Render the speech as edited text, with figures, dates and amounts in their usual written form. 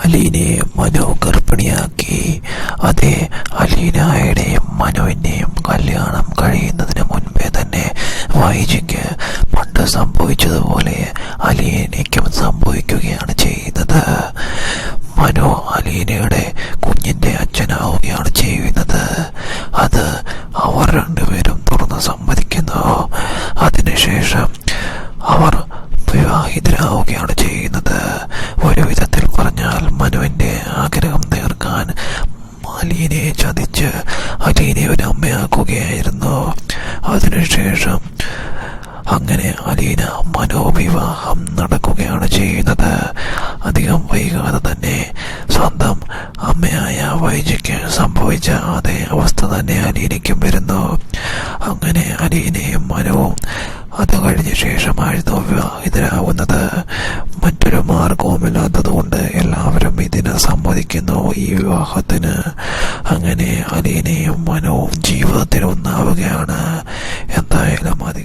അലീനയെ മനു ഗർഭിണിയാക്കി. അതേ, അലീനയുടെയും മനുവിന്റെയും കല്യാണം കഴിയുന്നതിന് മുൻപേ തന്നെ വൈജിക്ക് പണ്ട് സംഭവിച്ചതുപോലെ അലീനയ്ക്കും സംഭവിക്കുകയാണ് ചെയ്യുന്നത്. മനു അലീനയുടെ കുഞ്ഞിന്റെ അച്ഛനാവുകയാണ് ചെയ്യുന്നത്. അത് അവർ രണ്ടുപേരും തുറന്ന് സമ്മതിക്കുന്നു. അതിനുശേഷം അവർ വിവാഹിതരാവുകയാണ് ചെയ്യുന്നത്. ഒരു വിധത്തിൽ പറഞ്ഞാൽ മനുവിന്റെ ആഗ്രഹം തീർക്കാൻ അലീനയെ ചതിച്ച് അലീനയെ ഒരു അമ്മയാക്കുകയായിരുന്നു. അതിനുശേഷം അങ്ങനെ അലീന മനോവിവാഹം നടക്കുകയാണ് ചെയ്യുന്നത്. അധികം വൈകാതെ തന്നെ സ്വന്തം അമ്മയായ വൈജിക്ക് സംഭവിച്ച അതേ അവസ്ഥ തന്നെ അലീനയ്ക്കും വരുന്നു. അങ്ങനെ അലീനയും മനുവും അത് കഴിഞ്ഞ ശേഷമായിരുന്നു വിവാഹിതരാകുന്നത്. മറ്റൊരു മാർഗവുമില്ലാത്തതുകൊണ്ട് എല്ലാവരും ഇതിന് സമ്മതിക്കുന്നു, ഈ വിവാഹത്തിന്. അങ്ങനെ അലീനയും മനുവും ജീവിതത്തിൽ ഒന്നാവുകയാണ്. എന്തായാലും അധികം